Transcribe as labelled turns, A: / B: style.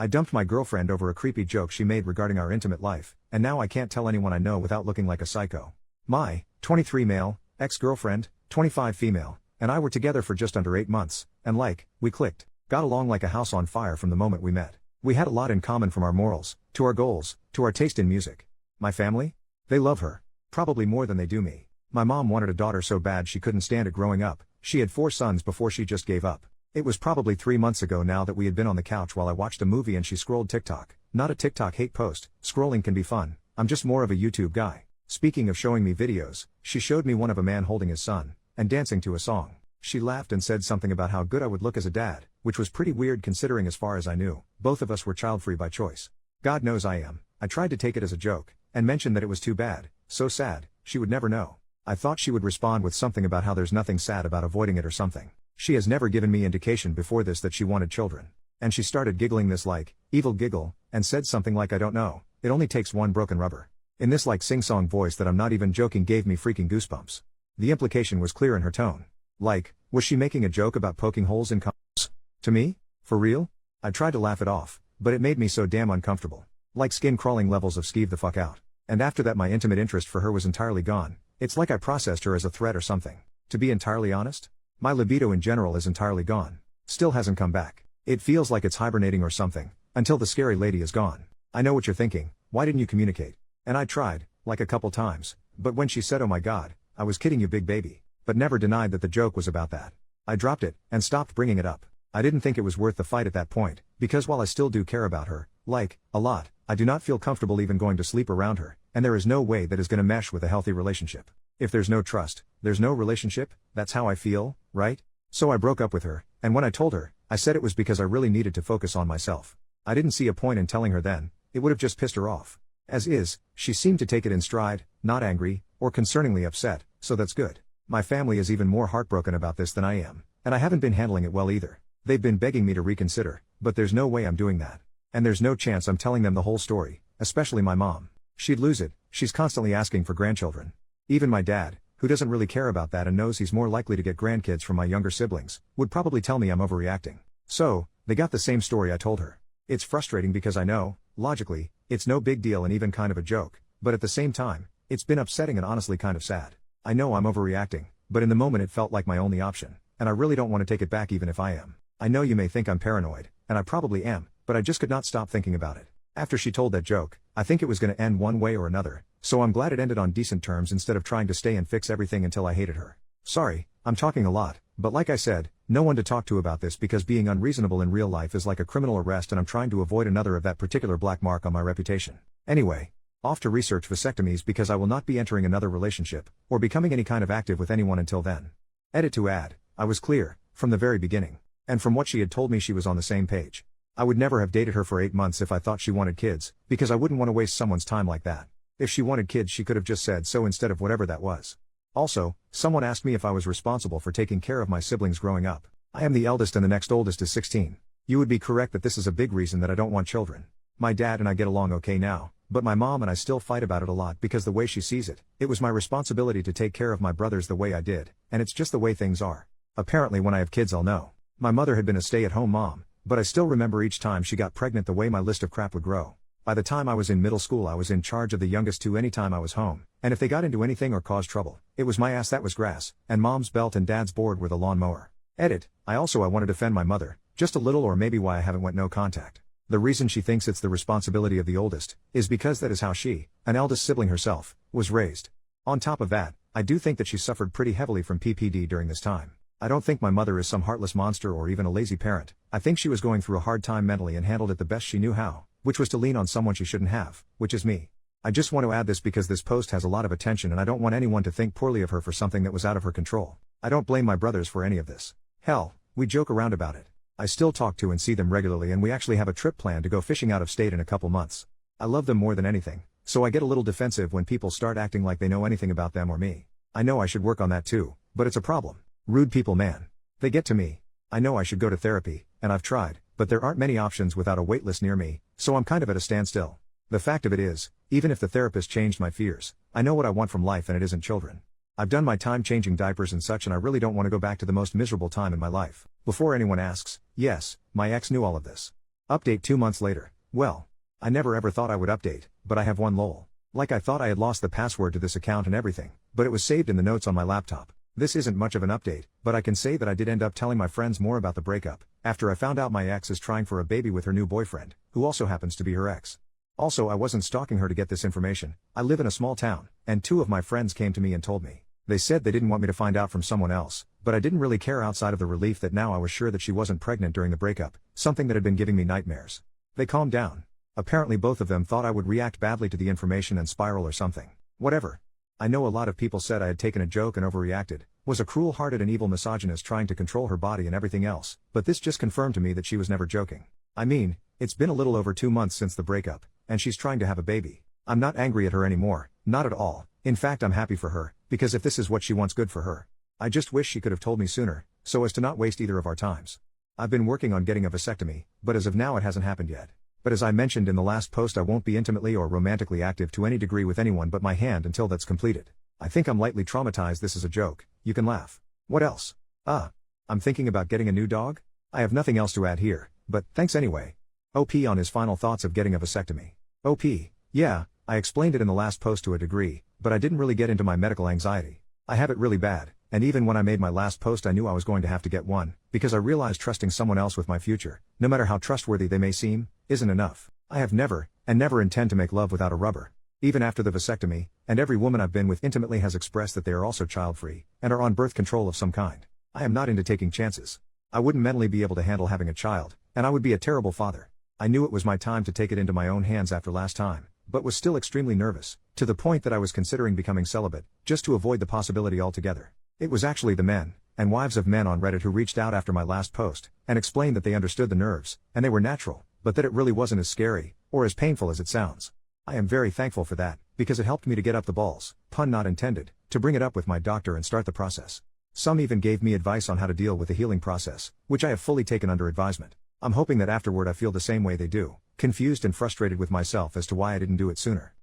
A: I dumped my girlfriend over a creepy joke she made regarding our intimate life, and now I can't tell anyone I know without looking like a psycho. My 23 male, ex-girlfriend, 25 female, and I were together for just under 8 months, and we clicked. Got along like a house on fire from the moment we met. We had a lot in common, from our morals, to our goals, to our taste in music. My family? They love her. Probably more than they do me. My mom wanted a daughter so bad she couldn't stand it growing up. She had 4 sons before she just gave up. It was probably 3 months ago now that we had been on the couch while I watched a movie and she scrolled TikTok. Not a TikTok hate post. Scrolling can be fun. I'm just more of a YouTube guy. Speaking of showing me videos, she showed me one of a man holding his son and dancing to a song. She laughed and said something about how good I would look as a dad, which was pretty weird considering, as far as I knew, both of us were child-free by choice. God knows I am. I tried to take it as a joke and mention that it was too bad, so sad, she would never know. I thought she would respond with something about how there's nothing sad about avoiding it or something. She has never given me indication before this that she wanted children. And she started giggling this evil giggle, and said something like, I don't know, it only takes one broken rubber. In this sing-song voice that I'm not even joking gave me freaking goosebumps. The implication was clear in her tone. Was she making a joke about poking holes in condoms? To me? For real? I tried to laugh it off, but it made me so damn uncomfortable. Skin-crawling levels of skeeve the fuck out. And after that my intimate interest for her was entirely gone. It's like I processed her as a threat or something. To be entirely honest, my libido in general is entirely gone. Still hasn't come back. It feels like it's hibernating or something, until the scary lady is gone. I know what you're thinking, why didn't you communicate? And I tried, a couple times, but when she said, oh my god, I was kidding you big baby, but never denied that the joke was about that. I dropped it, and stopped bringing it up. I didn't think it was worth the fight at that point, because while I still do care about her, a lot, I do not feel comfortable even going to sleep around her, and there is no way that is gonna mesh with a healthy relationship. If there's no trust, there's no relationship, that's how I feel, right? So I broke up with her, and when I told her, I said it was because I really needed to focus on myself. I didn't see a point in telling her then, it would have just pissed her off. As is, she seemed to take it in stride, not angry, or concerningly upset, so that's good. My family is even more heartbroken about this than I am, and I haven't been handling it well either. They've been begging me to reconsider, but there's no way I'm doing that. And there's no chance I'm telling them the whole story, especially my mom. She'd lose it, she's constantly asking for grandchildren. Even my dad, who doesn't really care about that and knows he's more likely to get grandkids from my younger siblings, would probably tell me I'm overreacting. So, they got the same story I told her. It's frustrating because I know, logically, it's no big deal and even kind of a joke, but at the same time, it's been upsetting and honestly kind of sad. I know I'm overreacting, but in the moment it felt like my only option, and I really don't want to take it back even if I am. I know you may think I'm paranoid, and I probably am, but I just could not stop thinking about it. After she told that joke, I think it was going to end one way or another, so I'm glad it ended on decent terms instead of trying to stay and fix everything until I hated her. Sorry, I'm talking a lot, but like I said, no one to talk to about this because being unreasonable in real life is like a criminal arrest and I'm trying to avoid another of that particular black mark on my reputation. Anyway, off to research vasectomies because I will not be entering another relationship, or becoming any kind of active with anyone until then. Edit to add, I was clear, from the very beginning. And from what she had told me she was on the same page. I would never have dated her for 8 months if I thought she wanted kids, because I wouldn't want to waste someone's time like that. If she wanted kids she could have just said so instead of whatever that was. Also, someone asked me if I was responsible for taking care of my siblings growing up. I am the eldest and the next oldest is 16. You would be correct that this is a big reason that I don't want children. My dad and I get along okay now, but my mom and I still fight about it a lot because the way she sees it, it was my responsibility to take care of my brothers the way I did, and it's just the way things are. Apparently when I have kids I'll know. My mother had been a stay-at-home mom, but I still remember each time she got pregnant the way my list of crap would grow. By the time I was in middle school I was in charge of the youngest two anytime I was home, and if they got into anything or caused trouble, it was my ass that was grass, and mom's belt and dad's board were the lawnmower. Edit, I want to defend my mother, just a little or maybe why I haven't went no contact. The reason she thinks it's the responsibility of the oldest, is because that is how she, an eldest sibling herself, was raised. On top of that, I do think that she suffered pretty heavily from PPD during this time. I don't think my mother is some heartless monster or even a lazy parent. I think she was going through a hard time mentally and handled it the best she knew how, which was to lean on someone she shouldn't have, which is me. I just want to add this because this post has a lot of attention and I don't want anyone to think poorly of her for something that was out of her control. I don't blame my brothers for any of this. Hell, we joke around about it. I still talk to and see them regularly and we actually have a trip planned to go fishing out of state in a couple months. I love them more than anything, so I get a little defensive when people start acting like they know anything about them or me. I know I should work on that too, but it's a problem. Rude people, man. They get to me. I know I should go to therapy, and I've tried, but there aren't many options without a waitlist near me, so I'm kind of at a standstill. The fact of it is, even if the therapist changed my fears, I know what I want from life and it isn't children. I've done my time changing diapers and such and I really don't want to go back to the most miserable time in my life. Before anyone asks, yes, my ex knew all of this. Update 2 months later. Well, I never ever thought I would update, but I have one lol. Like I thought I had lost the password to this account and everything, but it was saved in the notes on my laptop. This isn't much of an update, but I can say that I did end up telling my friends more about the breakup, after I found out my ex is trying for a baby with her new boyfriend, who also happens to be her ex. Also, I wasn't stalking her to get this information. I live in a small town, and 2 of my friends came to me and told me. They said they didn't want me to find out from someone else, but I didn't really care outside of the relief that now I was sure that she wasn't pregnant during the breakup, something that had been giving me nightmares. They calmed down. Apparently both of them thought I would react badly to the information and spiral or something. Whatever. I know a lot of people said I had taken a joke and overreacted, was a cruel-hearted and evil misogynist trying to control her body and everything else, but this just confirmed to me that she was never joking. I mean, it's been a little over 2 months since the breakup, and she's trying to have a baby. I'm not angry at her anymore, not at all. In fact, I'm happy for her, because if this is what she wants, good for her. I just wish she could have told me sooner, so as to not waste either of our times. I've been working on getting a vasectomy, but as of now it hasn't happened yet. But as I mentioned in the last post, I won't be intimately or romantically active to any degree with anyone but my hand until that's completed. I think I'm lightly traumatized. This is a joke, you can laugh. What else? I'm thinking about getting a new dog? I have nothing else to add here, but thanks anyway. OP on his final thoughts of getting a vasectomy. OP, yeah, I explained it in the last post to a degree, but I didn't really get into my medical anxiety. I have it really bad, and even when I made my last post I knew I was going to have to get one, because I realized trusting someone else with my future, no matter how trustworthy they may seem, isn't enough. I have never, and never intend to make love without a rubber. Even after the vasectomy, and every woman I've been with intimately has expressed that they are also child-free, and are on birth control of some kind. I am not into taking chances. I wouldn't mentally be able to handle having a child, and I would be a terrible father. I knew it was my time to take it into my own hands after last time, but was still extremely nervous, to the point that I was considering becoming celibate, just to avoid the possibility altogether. It was actually the men, and wives of men on Reddit who reached out after my last post, and explained that they understood the nerves, and they were natural, but that it really wasn't as scary, or as painful as it sounds. I am very thankful for that, because it helped me to get up the balls, pun not intended, to bring it up with my doctor and start the process. Some even gave me advice on how to deal with the healing process, which I have fully taken under advisement. I'm hoping that afterward I feel the same way they do, confused and frustrated with myself as to why I didn't do it sooner.